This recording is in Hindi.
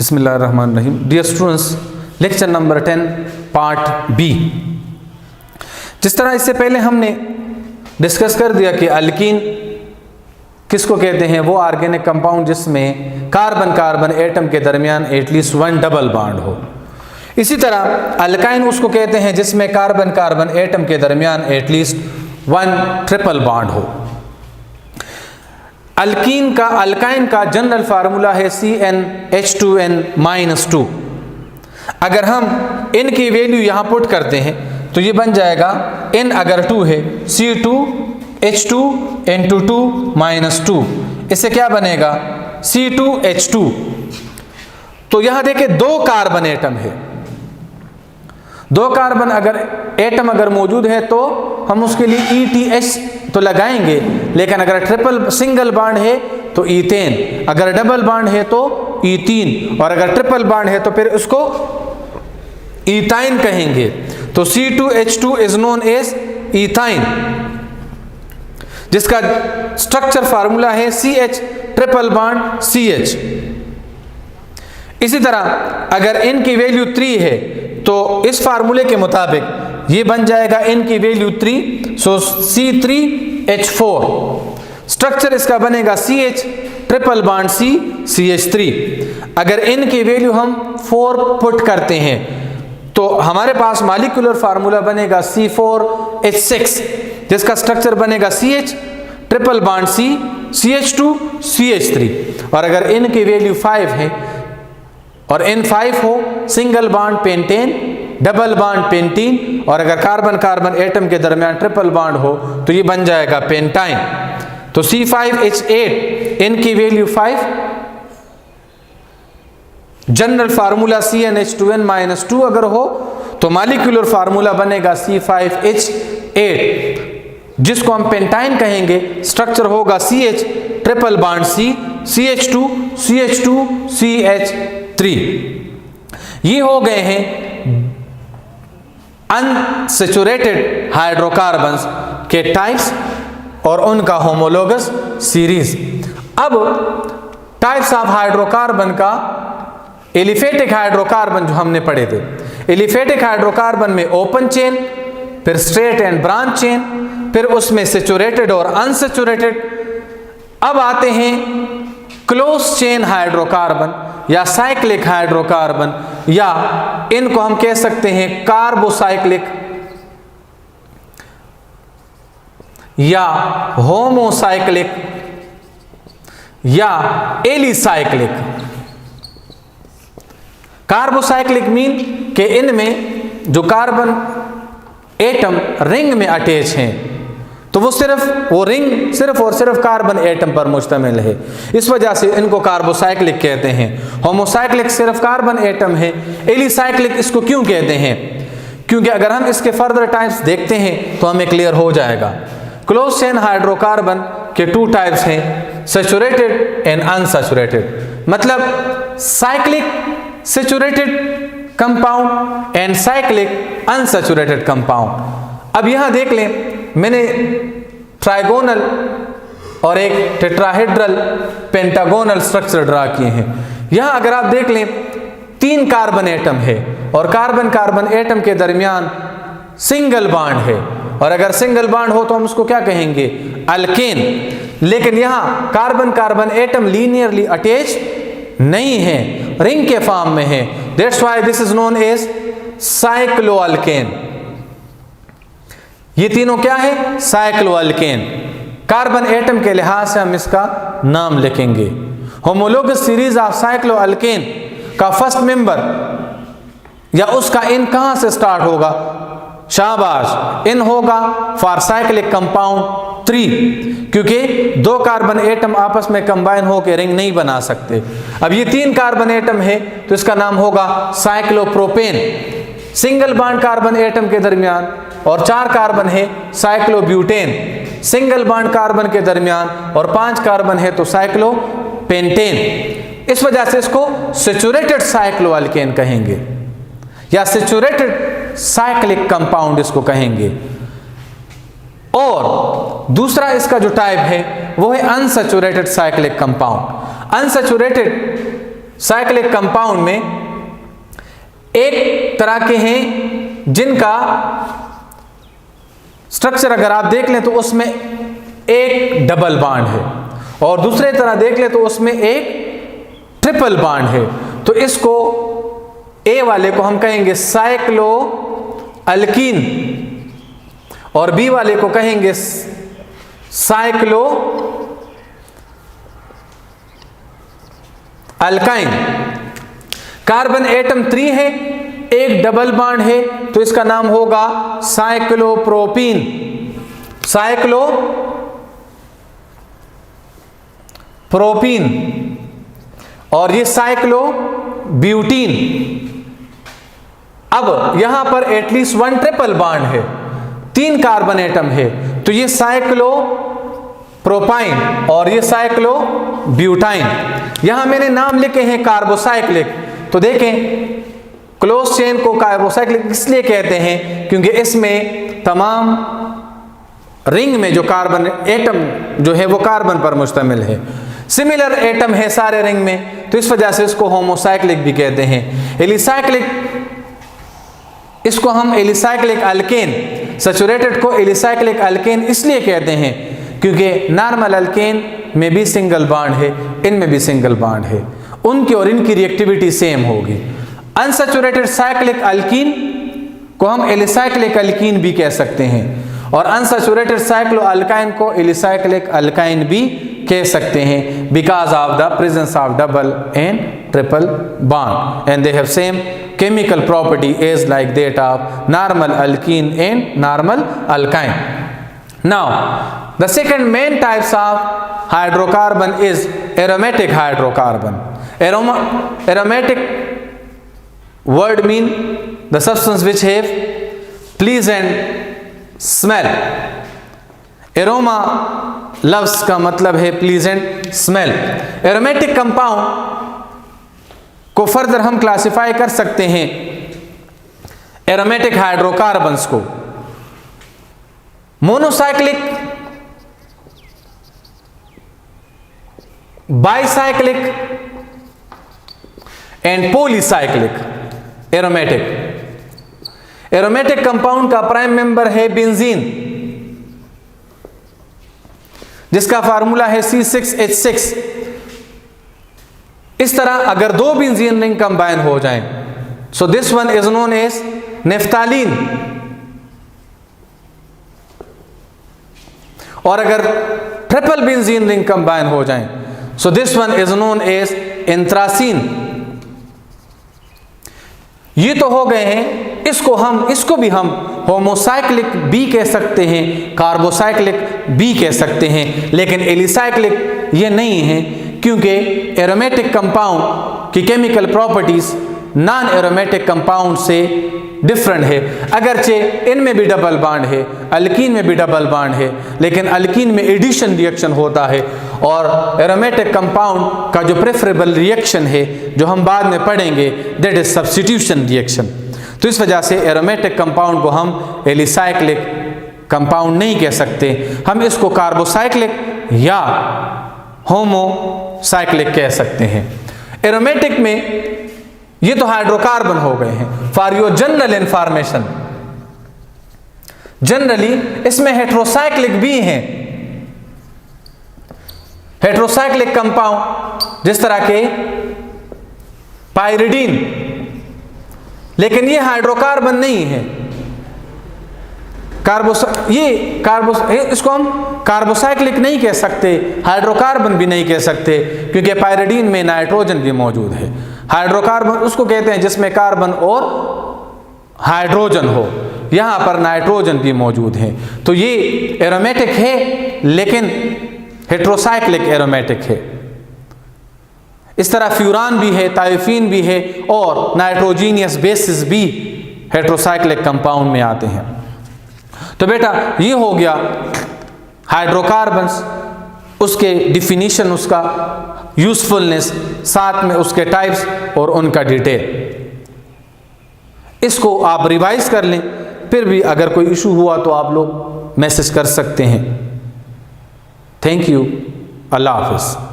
बिस्मिल्लाहिर्रहमानिर्रहीम। Dear students, lecture number 10 part B. जिस तरह इससे पहले हमने डिस्कस कर दिया कि अल्कीन किसको कहते हैं, वो ऑर्गेनिक कंपाउंड जिसमें कार्बन कार्बन एटम के दरमियान एटलीस्ट वन डबल बॉन्ड हो। इसी तरह अल्काइन उसको कहते हैं जिसमें कार्बन कार्बन एटम के दरमियान एटलीस्ट वन ट्रिपल बॉन्ड हो। अल्काइन का जनरल फार्मूला है CnH2n-2। अगर हम इन की वैल्यू यहाँ पुट करते हैं तो ये बन जाएगा n अगर 2 है C2H2n2 इससे क्या बनेगा C2H2। तो यहाँ देखिए दो कार्बन एटम है, दो कार्बन एटम अगर मौजूद है तो हम उसके लिए ETH तो लगाएंगे, लेकिन अगर ट्रिपल सिंगल बॉन्ड है तो ईथेन, अगर डबल बॉन्ड है तो ईथीन, और अगर ट्रिपल बॉन्ड है तो फिर उसको ईथाइन कहेंगे। तो C2H2 इज नोन एज ईथाइन, जिसका स्ट्रक्चर फार्मूला है CH ट्रिपल बॉन्ड CH। इसी तरह अगर n की वैल्यू 3 है तो इस फार्मूले के मुताबिक ये बन जाएगा n की वैल्यू 3, सो C3H4। स्ट्रक्चर इसका बनेगा CH triple bond C CH3। अगर n की वैल्यू हम 4 पुट करते हैं तो हमारे पास मॉलिक्यूलर फार्मूला बनेगा C4H6, जिसका स्ट्रक्चर बनेगा CH triple bond C CH2 CH3। और अगर n की वैल्यू 5 है और N5 हो, single bond pentane, double bond pentene, और अगर कार्बन कार्बन एटम के दरमियान ट्रिपल बॉन्ड हो तो ये बन जाएगा पेंटाइन। तो C5H8 n की वैल्यू 5, जनरल फार्मूला CnH2n-2 अगर हो तो मॉलिक्यूलर फार्मूला बनेगा C5H8, जिसको हम पेंटाइन कहेंगे। स्ट्रक्चर होगा CH triple bond C CH2 CH2 CH3। ये हो गए हैं अनसैचुरेटेड हाइड्रोकार्बन्स के टाइप्स और उनका होमोलोगस सीरीज। अब टाइप्स ऑफ हाइड्रोकार्बन का एलिफेटिक हाइड्रोकार्बन जो हमने पढ़े थे, एलिफेटिक हाइड्रोकार्बन में ओपन चेन, फिर स्ट्रेट एंड ब्रांच चेन, फिर उसमें सैचुरेटेड और अनसैचुरेटेड। अब आते हैं क्लोज चेन हाइड्रोकार्बन या साइक्लिक हाइड्रोकार्बन, या इनको हम कह सकते हैं कार्बोसाइक्लिक या होमोसाइक्लिक या एलिसाइक्लिक। कार्बोसाइक्लिक मीन कि इनमें जो कार्बन एटम रिंग में अटैच हैं तो वो रिंग सिर्फ और सिर्फ कार्बन एटम पर मुश्तमिल है, इस वजह से इनको कार्बोसाइक्लिक कहते हैं। होमोसाइक्लिक सिर्फ कार्बन एटम है। एलिसाइक्लिक इसको क्यों कहते हैं? क्योंकि अगर हम इसके फर्दर टाइप्स देखते हैं तो हमें क्लियर हो जाएगा। क्लोज चेन हाइड्रोकार्बन के 2 टाइप्स हैं, सैचुरेटेड एंड अनसैचुरेटेड। मतलब cyclic saturated compound and cyclic unsaturated compound. अब यहां देख लें, मैंने ट्राइगोनल और एक टेट्राहेड्रल पेंटागोनल स्ट्रक्चर ड्रा किए हैं। यहां अगर आप देख लें 3 कार्बन एटम है और कार्बन कार्बन एटम के दरमियान सिंगल बॉन्ड है, और अगर सिंगल बॉन्ड हो तो हम उसको क्या कहेंगे? अल्केन। लेकिन यहां carbon carbon atom linearly attach नहीं है, रिंग के फॉर्म में है। That's why this is known as cycloalkane. ये तीनों क्या है? साइक्लोअल्केन। कार्बन एटम के लिहाज से हम इसका नाम लिखेंगे। होमोलोगस सीरीज ऑफ साइक्लोअल्केन का फर्स्ट मेंबर या उसका इन कहां से स्टार्ट होगा? शाबाश, इन होगा फॉर साइक्लिक कंपाउंड 3, क्योंकि 2 कार्बन एटम आपस में कंबाइन होकर रिंग नहीं बना सकते। अब ये 3 कार्बन एटम है तो इसका नाम होगा cyclopropane, single bond carbon atom के दरमियान, और 4 कार्बन है साइक्लोब्यूटेन, सिंगल बॉन्ड कार्बन के दरमियान, और 5 कार्बन है तो साइक्लोपेंटेन। इस वजह से इसको सैचुरेटेड साइक्लोअल्केन कहेंगे या सैचुरेटेड साइक्लिक कंपाउंड इसको कहेंगे। और दूसरा इसका जो टाइप है वो है unsaturated cyclic compound. Unsaturated cyclic compound में एक तरह के हैं जिनका स्ट्रक्चर अगर आप देख लें तो उसमें एक डबल बॉन्ड है, और दूसरे तरह देख लें तो उसमें एक ट्रिपल बॉन्ड है। तो इसको ए वाले को हम कहेंगे साइक्लो अल्कीन और बी वाले को कहेंगे साइक्लो अल्काइन। कार्बन एटम 3 है, एक डबल बॉन्ड है, तो इसका नाम होगा साइक्लोप्रोपीन, साइक्लोप्रोपीन। और ये साइक्लो ब्यूटीन। अब यहां पर एटलीस्ट 1 ट्रिपल बॉन्ड है, 3 कार्बन एटम है, तो ये साइक्लो प्रोपाइन और ये साइक्लो ब्यूटाइन। यहां मैंने नाम लिखे हैं कार्बोसाइक्लिक। तो देखें, क्लोज चेन को कार्बोसाइक्लिक इसलिए कहते हैं क्योंकि इसमें तमाम रिंग में जो कार्बन एटम जो है वो कार्बन पर मुश्तमिल है, सिमिलर एटम है सारे रिंग में, तो इस वजह से इसको होमोसाइक्लिक भी कहते हैं। एलिसाइक्लिक, इसको हम एलिसाइक्लिक अल्केन, सैचुरेटेड को एलिसाइक्लिक अल्केन इसलिए कहते हैं क्योंकि नॉर्मल अल्केन में भी सिंगल बॉन्ड है, इनमें भी सिंगल बॉन्ड है, उनकी और इनकी रिएक्टिविटी सेम होगी। अनसैचुरेटेड साइक्लिक अल्कीन को हम एलिसाइक्लिक अल्कीन भी कह सकते हैं, और अनसैचुरेटेड साइक्लो अल्काइन को एलिसाइक्लिक अल्काइन भी कह सकते हैं, because of the presence of double and triple bond and they have same chemical property as like that of normal alkene and normal alkyne. Now the second main types of hydrocarbon is aromatic hydrocarbon. Aromatic word mean the substance which have pleasant smell. Aroma लफ्ज का मतलब है pleasant smell. Aromatic compound को फर्दर हम क्लासिफाई कर सकते हैं एरोमेटिक हाइड्रोकार्बन्स को monocyclic, bicyclic and polycyclic aromatic. Aromatic compound का प्राइम मेंबर है बेंजीन, जिसका फार्मूला है C6H6। इस तरह अगर 2 बेंजीन रिंग कंबाइन हो जाएं, so this one is known as naphthalene, और अगर ट्रिपल बेंजीन रिंग कंबाइन हो जाएं, so this one is known as anthracene. ये तो हो गए हैं, इसको भी हम होमोसाइक्लिक भी कह सकते हैं, कार्बोसाइक्लिक भी कह सकते हैं, लेकिन एलिसाइक्लिक ये नहीं है क्योंकि एरोमेटिक कंपाउंड की chemical properties non aromatic compound से डिफरेंट है। अगरचे इनमें भी डबल बॉन्ड है, अल्कीन में भी डबल बॉन्ड है, लेकिन अल्कीन में एडिशन रिएक्शन होता है, और एरोमेटिक कंपाउंड का जो प्रेफरेबल रिएक्शन है जो हम बाद में पढ़ेंगे, दैट इज सब्स्टिट्यूशन रिएक्शन। तो इस वजह से एरोमेटिक कंपाउंड को हम एलिसाइक्लिक कंपाउंड नहीं कह सकते, हम इसको कार्बोसाइक्लिक या होमोसाइक्लिक कह सकते हैं। एरोमेटिक में ये तो हाइड्रोकार्बन हो गए हैं। For your general information, generally इसमें हेट्रोसाइक्लिक भी हैं, हेट्रोसाइक्लिक कंपाउंड जिस तरह के पायरिडीन, लेकिन ये हाइड्रोकार्बन नहीं है। इसको हम कार्बोसाइक्लिक नहीं कह सकते, हाइड्रोकार्बन भी नहीं कह सकते, क्योंकि पायरिडीन में नाइट्रोजन भी मौजूद है। हाइड्रोकार्बन उसको कहते हैं जिसमें कार्बन और हाइड्रोजन हो, यहां पर नाइट्रोजन भी मौजूद है। तो ये एरोमेटिक है, लेकिन हेट्रोसाइक्लिक एरोमेटिक है। इस तरह फ्यूरान भी है, थायोफीन भी है, और नाइट्रोजीनियस बेसिस भी हेट्रोसाइक्लिक कंपाउंड में आते हैं। तो बेटा ये हो गया हाइड्रोकार्बन्स, उसके डिफिनीशन, उसका यूजफुलनेस, साथ में उसके टाइप्स और उनका डिटेल। इसको आप रिवाइज कर लें, फिर भी अगर कोई इशू हुआ तो आप लोग मैसेज कर सकते हैं। थैंक यू, अल्लाह हाफिज़।